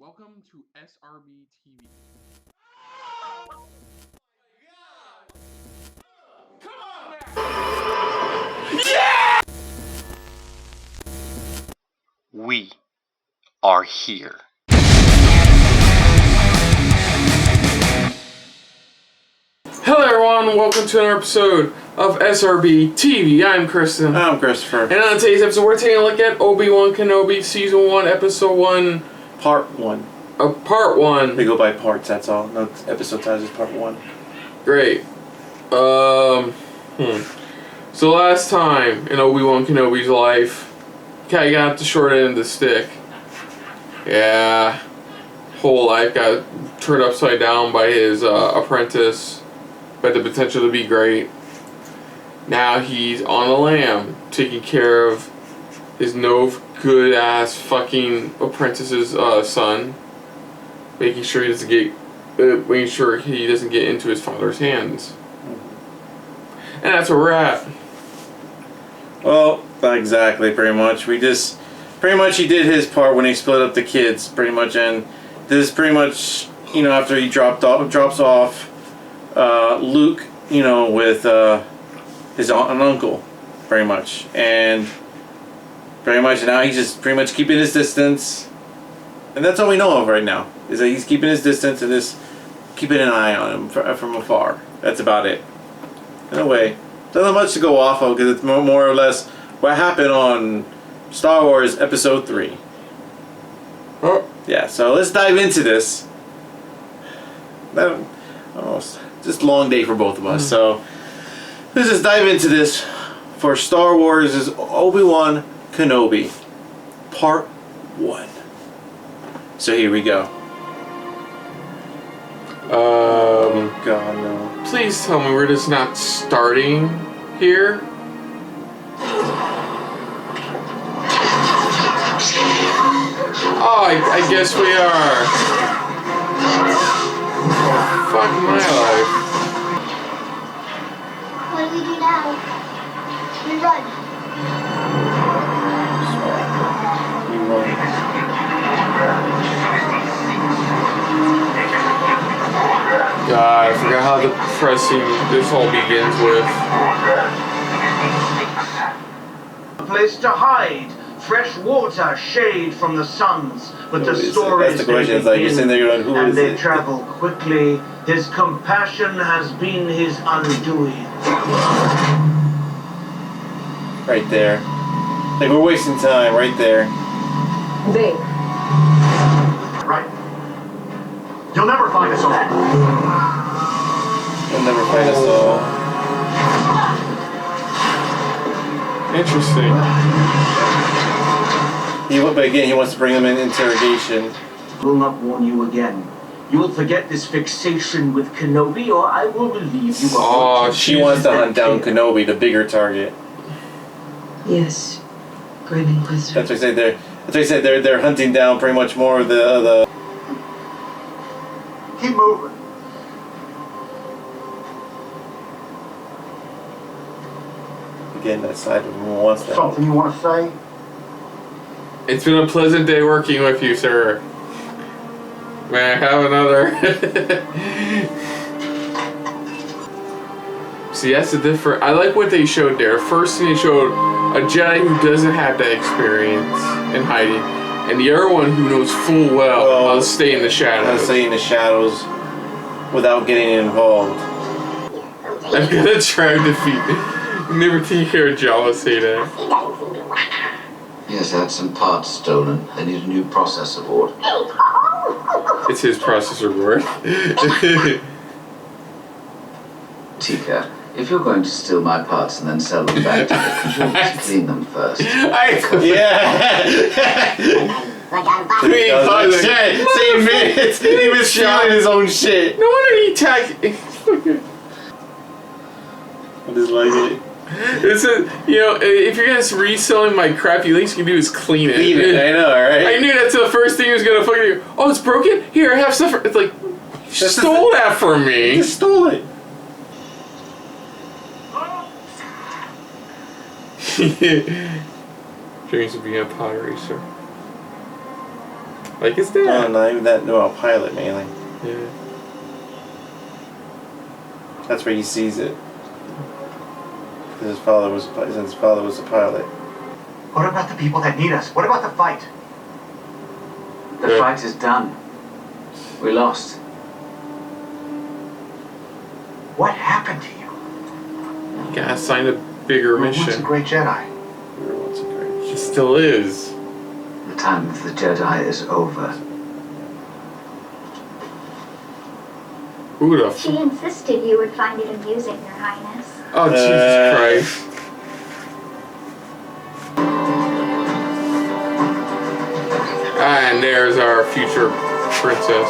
Welcome to SRB TV. Come on now! Yeah! We are here. Hello everyone, welcome to another episode of SRB TV. I'm Kristen. I'm Christopher. And on today's episode, we're taking a look at Obi-Wan Kenobi Season 1, Episode 1. Part 1. Part 1. We go by parts, that's all. No episode title is Part 1. Great. So last time in Obi-Wan Kenobi's life, Kai got the short end of the stick. Yeah. Whole life got turned upside down by his apprentice. But the potential to be great. Now he's on the lam, taking care of his no good ass fucking apprentice's son, making sure he doesn't get into his father's hands. And that's where we're at. Well, not exactly, pretty much. He did his part when he split up the kids, pretty much, and this is pretty much, after he drops off Luke, with his aunt and uncle, pretty much. And pretty much now he's just pretty much keeping his distance. And that's all we know of right now, is that he's keeping his distance and just keeping an eye on him from afar. That's about it. In a way, nothing much to go off of, because it's more or less what happened on Star Wars Episode 3. Oh. Yeah, so let's dive into this. Just a long day for both of us. So let's just dive into this for Star Wars' Obi-Wan Kenobi, Part 1. So here we go. Oh God, no. Please tell me we're just not starting here. Oh, I guess we are. Fuck my life. What do we do now? We run. God, I forgot how depressing this all begins with. A place to hide, fresh water, shade from the suns. But the stories that's the question. It's like you're sitting there going, "Who and is they it?" travel quickly. His compassion has been his undoing. Right there. Like, we're wasting time right there. They. Right. You'll never find us all. You'll never find us all. Interesting. But again, he wants to bring him in interrogation. Will not warn you again. You will forget this fixation with Kenobi, or I will relieve you of Oh, what She wants to hunt down Kenobi, the bigger target. Yes. Great Inquisitor. That's what I said. They're hunting down pretty much more of the. Keep moving. Again, that side of him wants that. Something you want to say? It's been a pleasant day working with you, sir. May I have another? See, that's the difference. I like what they showed there. First thing they showed a Jedi who doesn't have that experience in hiding, and the other one who knows full well how to stay in the shadows. How to stay in the shadows without getting involved. I'm gonna try to defeat. Never hear Jawa say that. He has had some parts stolen. They need a new processor board. It's his processor board. Tika, if you're going to steal my parts and then sell them back to me, could you clean them first? Yeah! Same minutes! He was stealing his own shit! No wonder he attacked. I just like it. This is, if you're gonna reselling my crap, the least you can do is clean it. I know, right? I knew that's the first thing he was gonna fucking do. Oh, it's broken? Here, I have stuff. It's like, you stole that from me. He just stole it. Dreams of being a pod racer. Like his No, dad. not even that. No, a pilot mainly. Yeah. That's where he sees it. His father was a pilot. What about the people that need us? What about the fight? The Good. fight is done. We lost. What happened to you? You gotta sign a bigger You were once a mission. great Jedi. We were once a great It still is. The time of the Jedi is over. Who the She insisted you would find it amusing, Your Highness. Oh, Jesus Christ. And there's our future princess.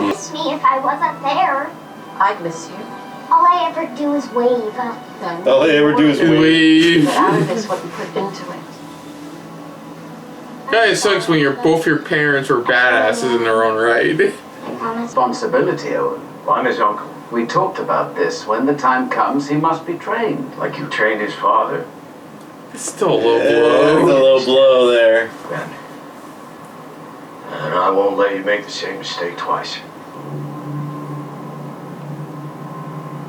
Miss me if I wasn't there. I'd miss you. All I ever do is wave. Then All they ever do is wait. Leave. get out of this what you put into it. Yeah, it sucks when both your parents were badasses in their own right. Responsibility, Owen. I'm his uncle. We talked about this. When the time comes, he must be trained. Like you trained his father. It's still a low It's a blow. low blow there. Ben. And I won't let you make the same mistake twice.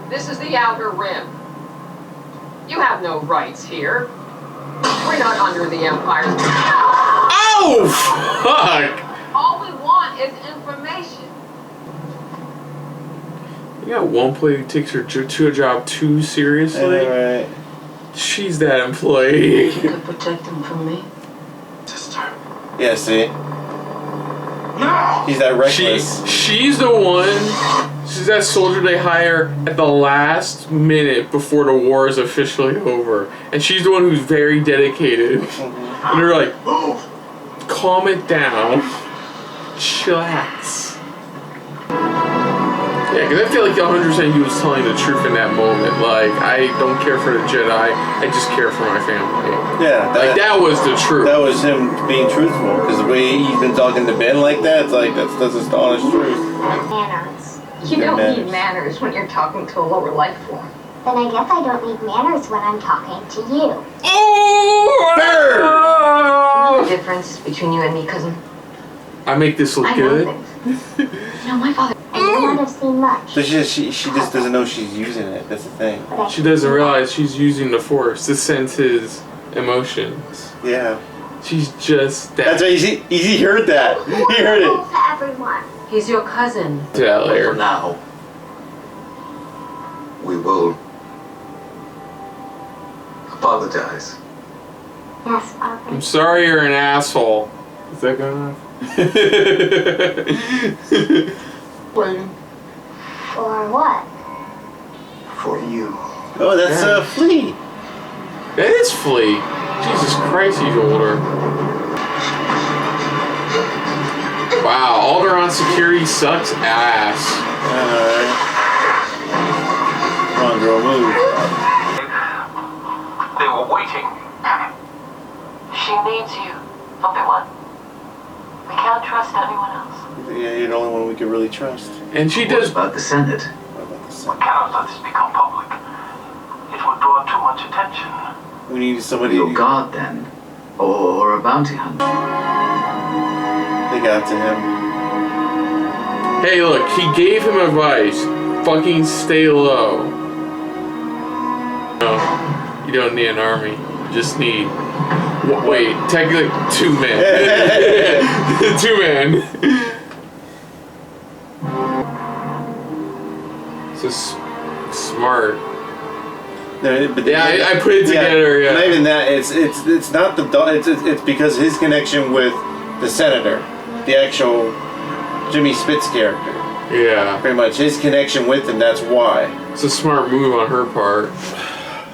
This is the Outer Rim. You have no rights here. We're not under the Empire's. Oh, fuck! All we want is information. You got one employee who takes her job too seriously. Alright. She's that employee. You could protect him from me. Sister. Yeah, see? No! He's that reckless. She's the one. She's that soldier they hire at the last minute before the war is officially over, and she's the one who's very dedicated. And they're like, Move! calm it down, chillax. Yeah, because I feel like 100% he was telling the truth in that moment. Like, I don't care for the Jedi, I just care for my family. Yeah, Like, that was the truth. that was him being truthful. Because the way he's been talking to Ben like that, it's like, that's just the honest truth. Manners. You Good don't manners. need manners when you're talking to a lower life form. Then I guess I don't need manners when I'm talking to you. Oh! The difference between you and me, cousin. I make this look I know good. things. You know, my father. I may not have seen much. So she just doesn't know she's using it. That's the thing. But I She doesn't realize she's using the Force to sense his emotions. Yeah. She's just that. That's why he heard that. He heard it. Wonderful for everyone. He's your cousin. To that But later. for now, we will apologize. Yes, Father. I'm sorry you're an asshole. Is that good enough? Waiting. Or what? For you. Oh, that's Flea. That is Flea. Jesus Christ, he's older. Wow, Alderaan security sucks ass. Come on, girl, move. They were waiting. She needs you, Obi-Wan. We can't trust anyone else. Yeah, you're the only one we can really trust. And she What does. about the Senate? What about the We son? cannot let this become public. It would draw too much attention. We need somebody. Your guard, then? Or a bounty hunter? They got to him. Hey, look, he gave him advice. Fucking stay low. No, you don't need an army. You just need. Wait, technically, 2 men. 2 men. So smart. No, but Yeah, I put it together. Yeah. Not even that. It's not the dog. It's because his connection with the senator, the actual Jimmy Spitz character. Yeah. Pretty much his connection with him. That's why. It's a smart move on her part.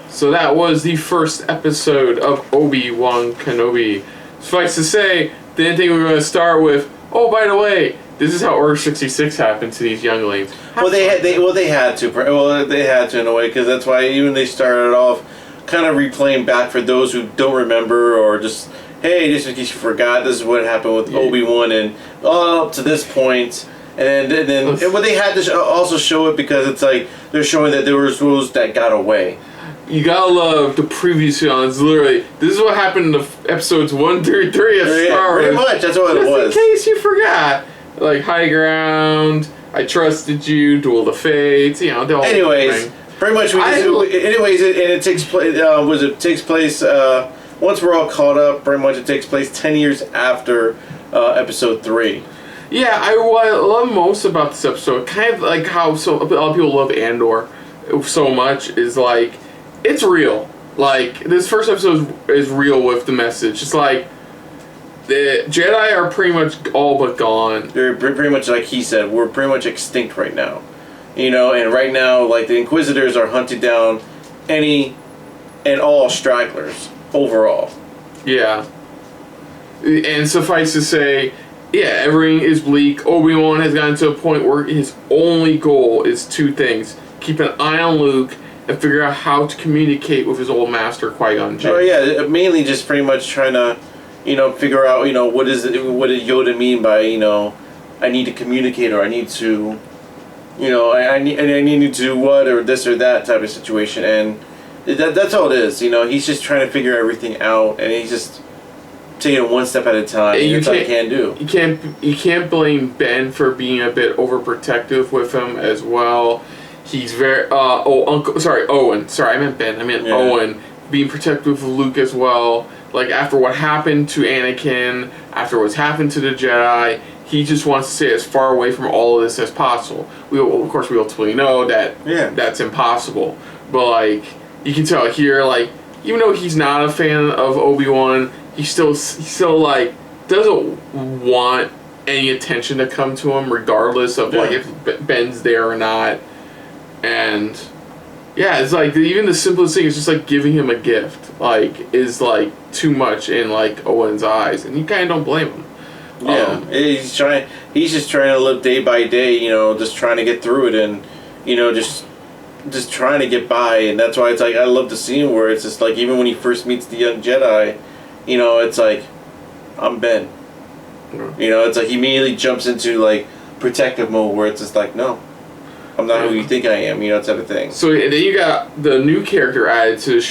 So that was the first episode of Obi-Wan Kenobi. Suffice to say, didn't think we were going to start with, oh, by the way, this is how Order 66 happened to these younglings. Well, they had to in a way, because that's why even they started off kind of replaying back for those who don't remember, or just, hey, just in case you forgot, this is what happened with Obi-Wan and up to this point. And then well, they had to also show it because it's like they're showing that there was those that got away. you gotta love the previous ones. Literally, this is what happened in the episodes 1 through 3 of Star Wars. Pretty much, that's what it was. Just in case you forgot. Like, High Ground, I Trusted You, Duel of the Fates, you know, the whole Anyways, thing. pretty much it takes place, takes place, once we're all caught up, pretty much it takes place 10 years after episode 3. Yeah, what I love most about this episode, kind of like how a lot of people love Andor so much, is like, it's real. Like, this first episode is real with the message. It's like, the Jedi are pretty much all but gone. They're pretty much, like he said, we're pretty much extinct right now. You know, and right now, like, the Inquisitors are hunting down any and all stragglers overall. Yeah. And suffice to say, yeah, everything is bleak. Obi-Wan has gotten to a point where his only goal is 2 things. Keep an eye on Luke and figure out how to communicate with his old master, Qui-Gon Jinn. Oh, yeah, mainly just pretty much trying to, you know, figure out, you know, what did Yoda mean by, you know, I need to communicate, or I need to, you know, I need to do what, or this or that type of situation. And that's all it is, you know. He's just trying to figure everything out, and he's just taking it one step at a time. And that's what he can do. You can't blame Ben for being a bit overprotective with him as well. He's very Owen. Sorry, I meant Ben. I meant Owen being protective of Luke as well. Like, after what happened to Anakin, after what's happened to the Jedi, he just wants to stay as far away from all of this as possible. We ultimately know that that's impossible. But, like, you can tell here, like, even though he's not a fan of Obi-Wan, he still like, doesn't want any attention to come to him, regardless of, like, if Ben's there or not. And yeah, it's like, even the simplest thing is just like giving him a gift, like, is like too much in like Owen's eyes, and you kind of don't blame him. Yeah, he's just trying to live day by day, you know, just trying to get through it, and, you know, just trying to get by. And that's why it's like, I love the scene where it's just like, even when he first meets the young Jedi, you know, it's like, I'm Ben. You know, it's like he immediately jumps into like protective mode, where it's just like, no, I'm not who you think I am, you know, type of thing. So and then you got the new character added to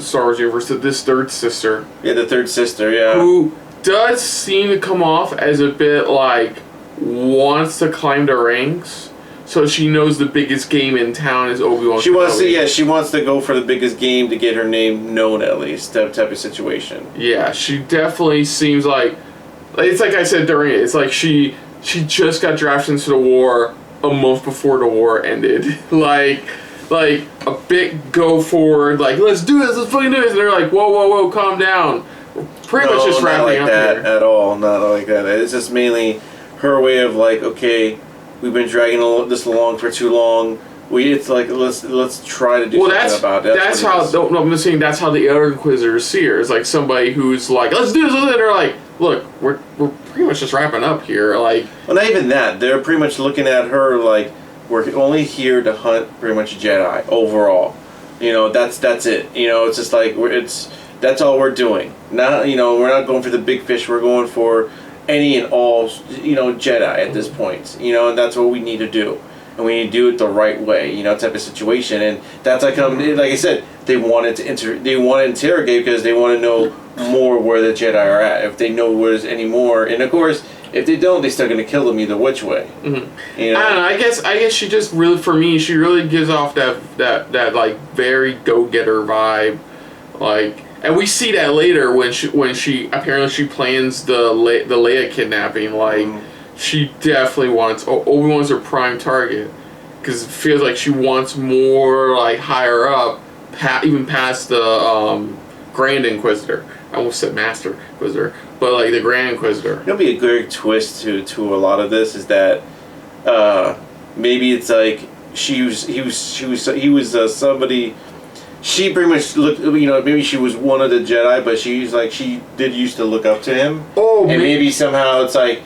Star Wars universe, this third sister. Yeah, the third sister, yeah. Who does seem to come off as a bit like wants to climb the ranks. So she knows the biggest game in town is Obi-Wan Kenobi. She wants to go for the biggest game to get her name known, at least, that type of situation. Yeah, she definitely seems like, it's like I said during it, it's like she just got drafted into the war a month before the war ended. like a big go forward, like, let's do this, let's fucking do this. And they're like, whoa, calm down. Pretty much just wrapping up that here. at all. Not like that. It's just mainly her way of like, okay, we've been dragging this along for too long. It's like, let's try to do something about it. That's how. No, I'm just saying that's how the other Inquisitors see her. It's like somebody who's like, let's do this, and they're like, look, we're pretty much just wrapping up here. Like, well, not even that. They're pretty much looking at her like, we're only here to hunt pretty much Jedi overall. You know, that's it. You know, it's just like that's all we're doing. Not, you know, we're not going for the big fish. We're going for any and all, you know, Jedi at this point. You know, and that's what we need to do. And we need to do it the right way, you know, type of situation. And that's like I said, they want to interrogate because they want to know more where the Jedi are at. If they know where there's any more, and of course, if they don't, they're still going to kill them either which way. Mm-hmm. You know? I don't know. I guess she just really, for me, she really gives off that like very go-getter vibe, like. And we see that later when she apparently she plans the Leia kidnapping. Like, she definitely wants Obi-Wan's her prime target, because it feels like she wants more, like, higher up, even past the Grand Inquisitor. I almost said Master Inquisitor, but like the Grand Inquisitor. It'll be a good twist to a lot of this is that maybe it's like he was somebody. She pretty much looked, you know, maybe she was one of the Jedi, but she did used to look up to him. Oh, and maybe somehow it's like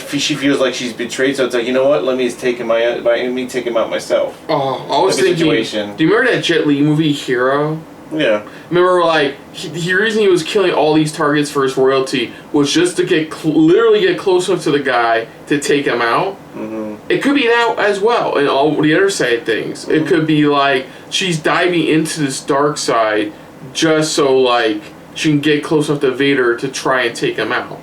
she feels like she's betrayed. So it's like, you know what? Let me take him out myself. Oh, I was thinking. Situation. Do you remember that Jet Li movie Hero? Yeah. Remember, like, the reason he was killing all these targets for his royalty was just to literally get close enough to the guy to take him out. Mm-hmm. it could be that as well, and all the other side of things. It could be like she's diving into this dark side just so like she can get close enough to Vader to try and take him out.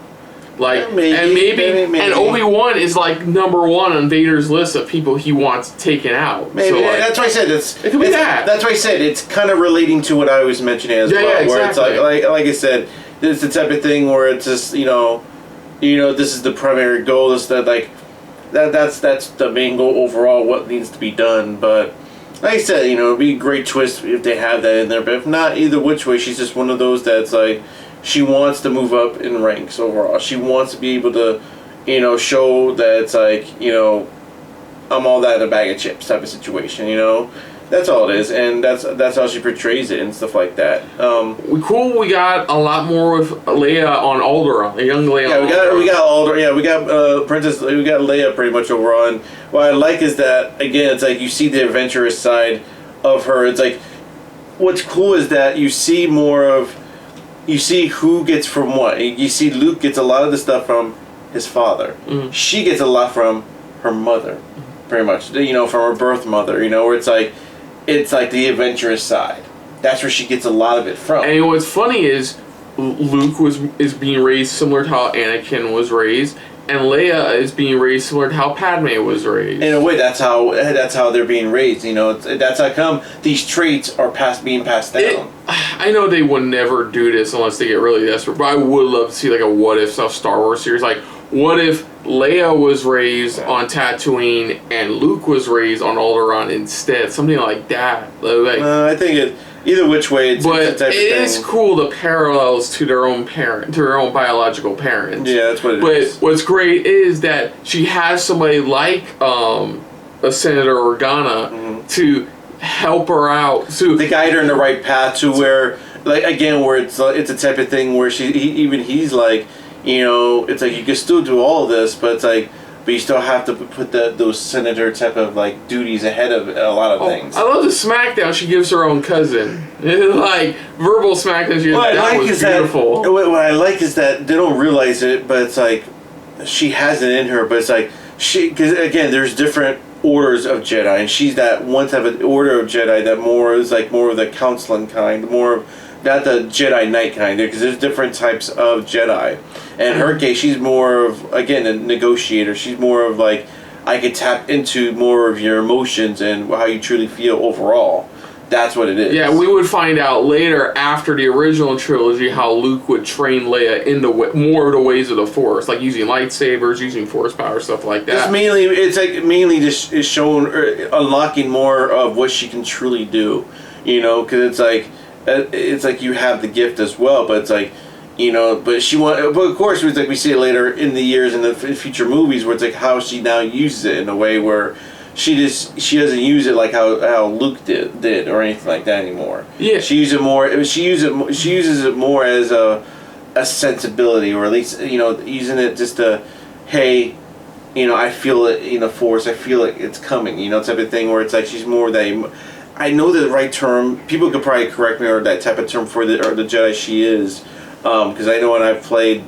Like maybe. And Obi-Wan is like #1 on Vader's list of people he wants taken out. Maybe so, like, that's why I said it could be that. That's why I said it's kind of relating to what I was mentioning as well. Yeah, where exactly. it's like I said, it's the type of thing where it's just this is the primary goal. Is that like that's the main goal overall. What needs to be done, but. Like I said, it'd be a great twist if they have that in there. But if not, either which way, she's just one of those that's like, she wants to move up in ranks overall. She wants to be able to, show that it's like, I'm all that in a bag of chips type of situation. That's all it is, and that's how she portrays it and stuff like that. We got a lot more with Leia on Alderaan, a young Leia. Yeah, we got Alderaan. Yeah, we got Princess. We got Leia pretty much overall. And what I like is that again, it's like you see the adventurous side of her. It's like what's cool is that you see more of. You see who gets from what. You see Luke gets a lot of the stuff from his father. Mm-hmm. She gets a lot from her mother, pretty much. From her birth mother. Where it's like the adventurous side. That's where she gets a lot of it from. And what's funny is Luke is being raised similar to how Anakin was raised, and Leia is being raised similar to how Padme was raised. In a way, that's how they're being raised. That's how come these traits are being passed down. I know they would never do this unless they get really desperate, but I would love to see like a what if stuff Star Wars series. Like, what if Leia was raised on Tatooine and Luke was raised on Alderaan instead? Something like that. I think either which way, but it is cool the parallels to their own biological parents. Yeah, that's what it is. But what's great is that she has somebody like a Senator Organa to help her out, to guide her in the right path to where, like again, where it's a type of thing where he's like. It's like you can still do all of this, but it's like, but you still have to put those senator type of like duties ahead of a lot of things. I love the smackdown she gives her own cousin. Like verbal smackdown. That was beautiful. What I like is that they don't realize it, but it's like she has it in her. But it's like because again, there's different orders of Jedi, and she's that one type of order of Jedi that more of the counseling kind, more of. Not the Jedi Knight kind, because there's different types of Jedi. And in her case, she's more of, again, a negotiator. She's more of like, I could tap into more of your emotions and how you truly feel overall. That's what it is. Yeah, we would find out later after the original trilogy how Luke would train Leia in more of the ways of the Force, like using lightsabers, using Force power, stuff like that. It's mainly just is showing, unlocking more of what she can truly do. Because it's like you have the gift as well, but it's like, but of course, it's like we see it later in the years in the future movies where it's like how she now uses it in a way where she doesn't use it like how Luke did or anything like that anymore. Yeah, she uses it more as a sensibility, or at least using it just to, hey, I feel it in the Force, I feel it, it's coming, type of thing where it's like she's more that. I know the right term. People could probably correct me or that type of term for the Jedi she is, because I know when I've played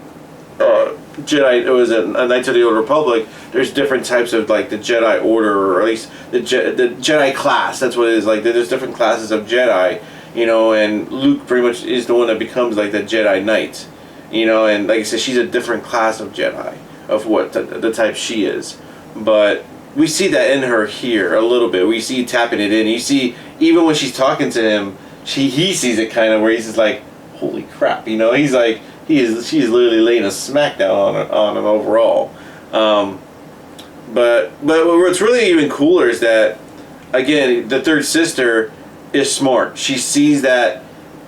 Jedi, it was a Knights of the Old Republic. There's different types of like the Jedi Order, or at least the Jedi class. That's what it is. Like there's different classes of Jedi, and Luke pretty much is the one that becomes like the Jedi Knight, and like I said, she's a different class of Jedi of what the type she is, but. We see that in her here a little bit. We see tapping it in. You see, even when she's talking to him, he sees it kind of where he's just like, "Holy crap!" He's like, she's literally laying a smackdown on him overall. But what's really even cooler is that, again, the third sister is smart. She sees that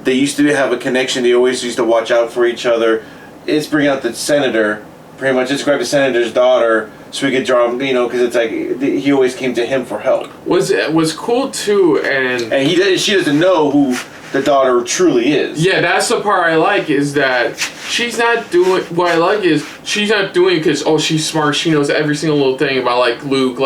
they used to have a connection. They always used to watch out for each other. It's bringing out the senator. Pretty much, just grab the senator's daughter. So we could draw him, because it's like he always came to him for help. Was cool too, and she doesn't know who the daughter truly is. Yeah, that's the part I like is that she's not doing. What I like is she's not doing because she's smart. She knows every single little thing about like Luke.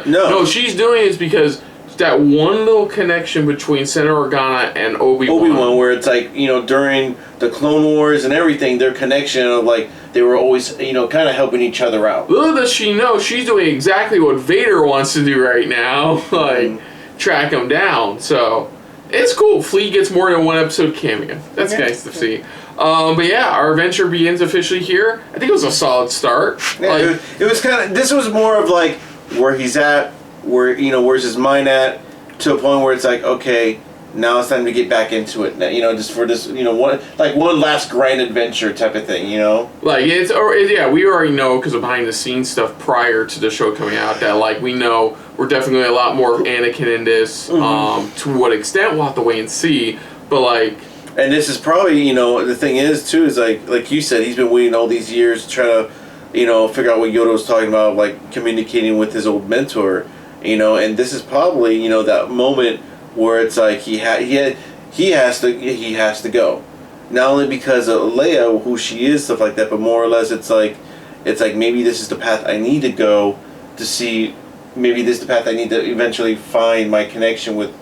No, she's doing it because that one little connection between Senator Organa and Obi-Wan. Where it's like, you know, during the Clone Wars and everything, their connection of like, they were always, you know, kind of helping each other out. Little does she know, she's doing exactly what Vader wants to do right now, like, track him down. So, it's cool. Flea gets more than one episode cameo. That's nice to see. But yeah, our adventure begins officially here. I think it was a solid start. Yeah, like, it was kind of, this was more of like where he's at, where, you know, where's his mind at, to a point where it's like, okay, now it's time to get back into it. You know, just for this, you know, one last grand adventure type of thing, you know? Like, yeah, we already know because of behind the scenes stuff prior to the show coming out that, like, we know we're definitely a lot more of Anakin in this. To what extent, we'll have to wait and see. But, like... And this is probably, you know, the thing is, too, is like you said, he's been waiting all these years to try to, you know, figure out what Yoda was talking about, like, communicating with his old mentor, you know, and this is probably, you know, that moment where it's like he has to go, not only because of Leia, who she is, stuff like that, but more or less it's like maybe this is the path I need to go to see. Maybe this is the path I need to eventually find my connection with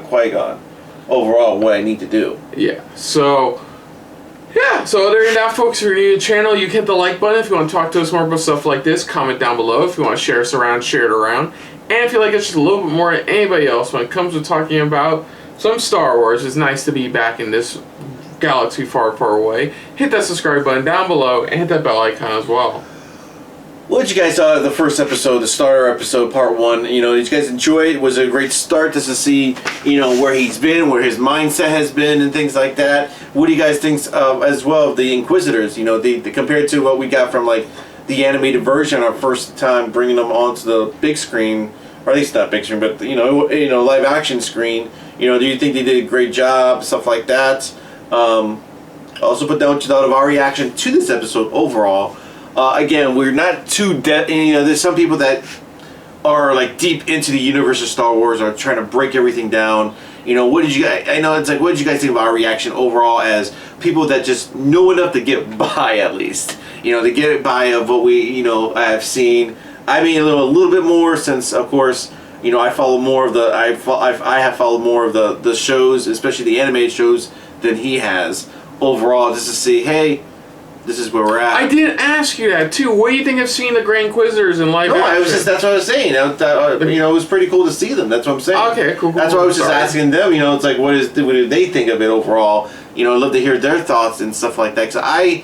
Qui-Gon. Overall, what I need to do. Yeah. So other than that, folks, if you're new to the channel, you can hit the like button. If you want to talk to us more about stuff like this, comment down below. If you want to share us around, share it around. And if you like us just a little bit more than anybody else when it comes to talking about some Star Wars, it's nice to be back in this galaxy far, far away. Hit that subscribe button down below and hit that bell icon as well. What did you guys thought of the first episode, the starter episode, part 1? You know, did you guys enjoy it? Was it a great start just to see, you know, where he's been, where his mindset has been, and things like that? What do you guys think as well of the Inquisitors? You know, the compared to what we got from like the animated version, our first time bringing them onto the big screen, or at least not big screen, but you know, live action screen. You know, do you think they did a great job, stuff like that? Also put down what you thought of our reaction to this episode overall. Again, we're not too you know, there's some people that are like deep into the universe of Star Wars, are trying to break everything down. You know, what did you guys? I know it's like, what did you guys think of our reaction overall as people that just know enough to get by, at least? You know, to get by of what we, you know, have seen. I mean, a little bit more since, of course, you know, I follow more of the I have followed more of the shows, especially the animated shows, than he has overall, just to see, hey, this is where we're at. I didn't ask you that too. What do you think of seeing the Grand Inquisitors in live action? That's what I was saying. You know, it was pretty cool to see them. That's what I'm saying. Okay, cool. That's why I was just asking them. You know, it's like, what did they think of it overall? You know, I'd love to hear their thoughts and stuff like that. So I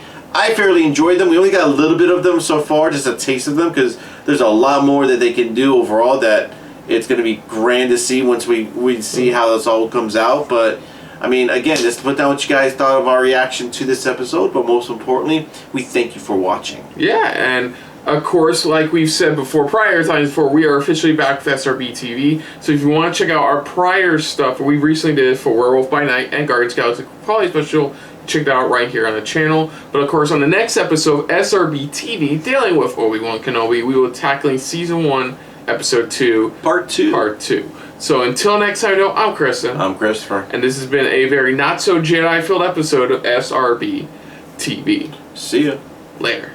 fairly enjoyed them. We only got a little bit of them so far, just a taste of them, because there's a lot more that they can do overall that it's going to be grand to see once we see how this all comes out. But I mean, again, just put down what you guys thought of our reaction to this episode, but most importantly, we thank you for watching. Yeah, and of course, like we've said before, prior times before, we are officially back with SRBTV. So if you want to check out our prior stuff, we recently did for Werewolf by Night and Guardians of the Galaxy, probably special, check that out right here on the channel. But of course, on the next episode of SRBTV, dealing with Obi-Wan Kenobi, we will be tackling Season 1, Episode 2. Part 2. So until next time, I'm Krista. I'm Christopher. And this has been a very not-so-Jedi-filled episode of SRB TV. See ya. Later.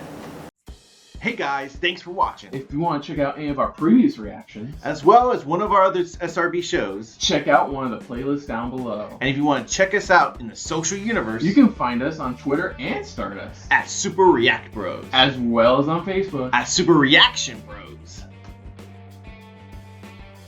Hey guys, thanks for watching. If you want to check out any of our previous reactions, as well as one of our other SRB shows, check out one of the playlists down below. And if you want to check us out in the social universe, you can find us on Twitter and Stardust at Super React Bros, as well as on Facebook at Super Reaction Bros.